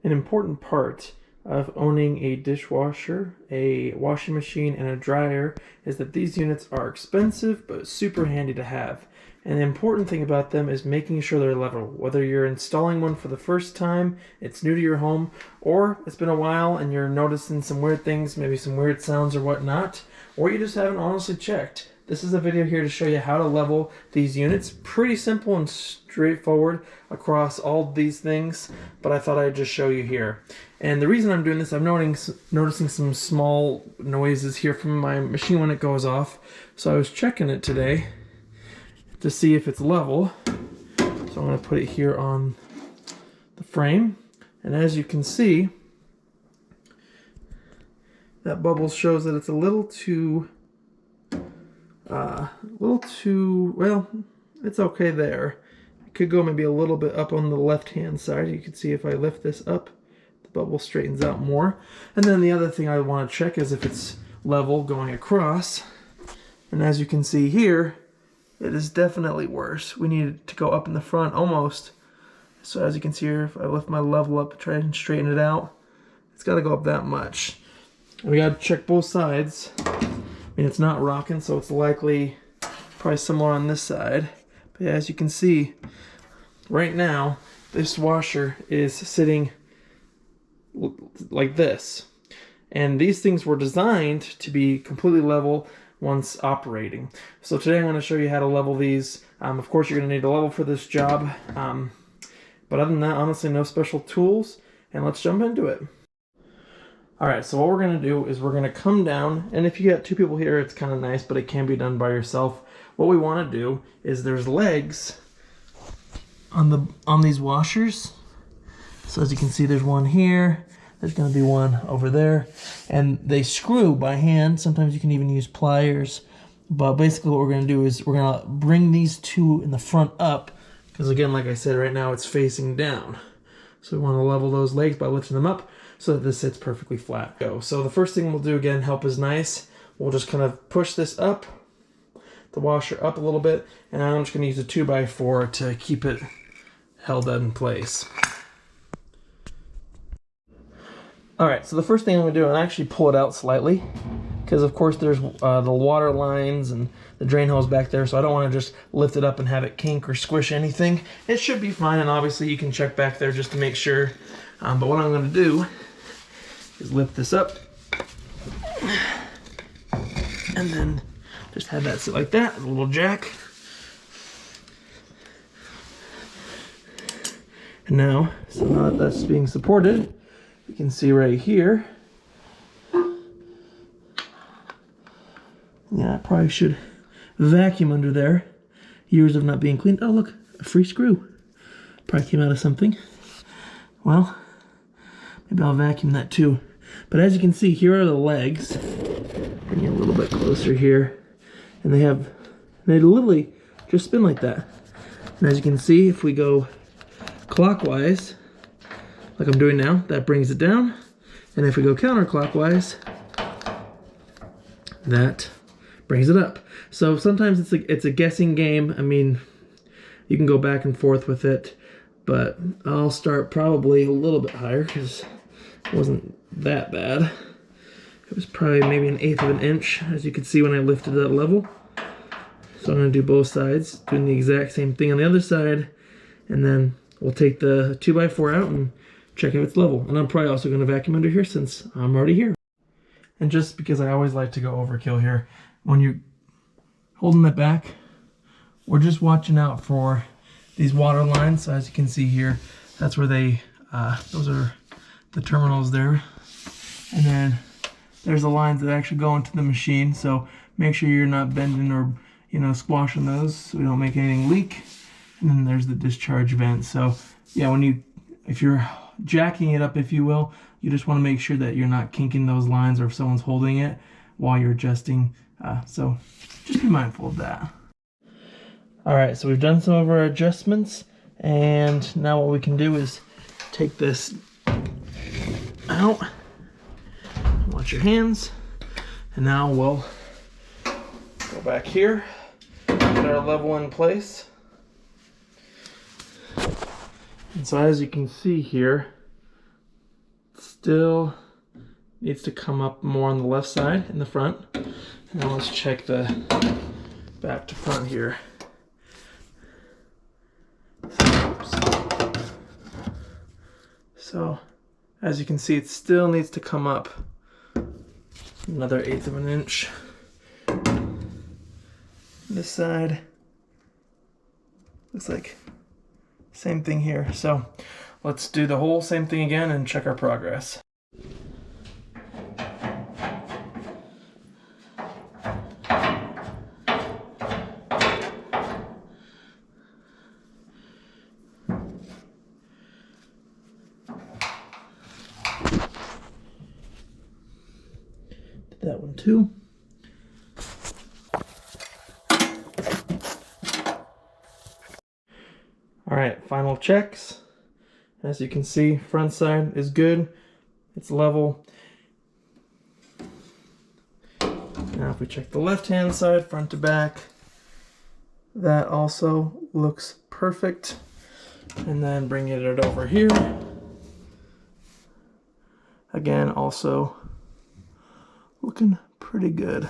An important part of owning a dishwasher, a washing machine, and a dryer is that these units are expensive but super handy to have. And the important thing about them is making sure they're level. Whether you're installing one for the first time, it's new to your home, or it's been a while and you're noticing some weird things, maybe some weird sounds or whatnot, or you just haven't honestly checked. This is a video here to show you how to level these units. Pretty simple and straightforward across all these things, but I thought I'd just show you here. And the reason I'm doing this, I'm noticing some small noises here from my machine when it goes off. So I was checking it today to see if it's level. So I'm going to put it here on the frame. And as you can see, that bubble shows that it's a little too, well, it's okay there. It could go maybe a little bit up on the left-hand side. You can see if I lift this up, the bubble straightens out more. And then the other thing I want to check is if it's level going across. And as you can see here, it is definitely worse. We need it to go up in the front almost. So as you can see here, if I lift my level up, try and straighten it out, it's got to go up that much. And we got to check both sides. I mean, it's not rocking, so it's likely probably somewhere on this side. But yeah, as you can see, right now, this washer is sitting like this. And these things were designed to be completely level once operating. So today I'm going to show you how to level these. Of course, you're going to need a level for this job. But other than that, honestly, no special tools. And let's jump into it. Alright, so what we're going to do is we're going to come down, and if you got two people here, it's kind of nice, but it can be done by yourself. What we want to do is there's legs on these washers. So as you can see, there's one here, there's going to be one over there, and they screw by hand. Sometimes you can even use pliers, but basically what we're going to do is we're going to bring these two in the front up, because again, like I said, right now it's facing down. So we want to level those legs by lifting them up so that this sits perfectly flat. So the first thing we'll do, again, help is nice. We'll just kind of push this up, the washer up a little bit, and I'm just going to use a 2x4 to keep it held in place. Alright, so the first thing I'm going to do is actually pull it out slightly, because of course there's the water lines and the drain hose back there, so I don't want to just lift it up and have it kink or squish anything. It should be fine, and obviously you can check back there just to make sure. But what I'm going to do is lift this up, and then just have that sit like that, a little jack. And now, so now that that's being supported, you can see right here. Yeah, I probably should vacuum under there. Years of not being cleaned. Oh, look, a free screw. Probably came out of something. Well, maybe I'll vacuum that too. But as you can see, here are the legs. Bring it a little bit closer here. And they literally just spin like that. And as you can see, if we go clockwise, like I'm doing now, that brings it down. And if we go counterclockwise, that brings it up. So sometimes it's a guessing game. I mean, you can go back and forth with it, but I'll start probably a little bit higher because it wasn't that bad. It was probably maybe 1/8 of an inch, as you can see when I lifted that level. So I'm going to do both sides, doing the exact same thing on the other side, and then we'll take the 2x4 out and check if it's level. And I'm probably also going to vacuum under here since I'm already here. And just because I always like to go overkill here, when you're holding it back, we're just watching out for these water lines. So as you can see here, that's where those are the terminals there. And then there's the lines that actually go into the machine. So make sure you're not bending or, squashing those so we don't make anything leak. And then there's the discharge vent. So yeah, if you're jacking it up, if you will, you just want to make sure that you're not kinking those lines or if someone's holding it while you're adjusting. So just be mindful of that. Alright, so we've done some of our adjustments, and now what we can do is take this out. Watch your hands. And now we'll go back here, get our level in place. And so as you can see here, still needs to come up more on the left side in the front. Now let's check the back to front here. Oops. So as you can see, it still needs to come up another 1/8 of an inch. This side looks like same thing here. So let's do the whole same thing again and check our progress. Did that one too. All right, final checks. As you can see, front side is good. It's level. Now if we check the left-hand side, front to back, that also looks perfect. And then bringing it over here. Again, also looking pretty good.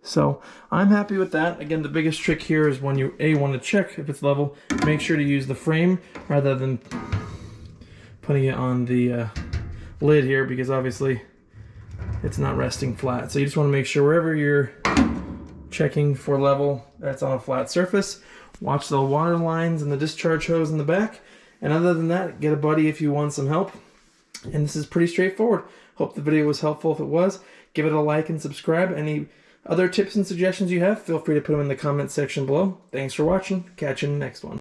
So I'm happy with that. Again, the biggest trick here is when you want to check if it's level, make sure to use the frame rather than putting it on the lid here, because obviously it's not resting flat. So you just want to make sure wherever you're checking for level, that's on a flat surface. Watch the water lines and the discharge hose in the back. And other than that, get a buddy if you want some help. And this is pretty straightforward. Hope the video was helpful. If it was, give it a like and subscribe. Any other tips and suggestions you have, feel free to put them in the comment section below. Thanks for watching. Catch you in the next one.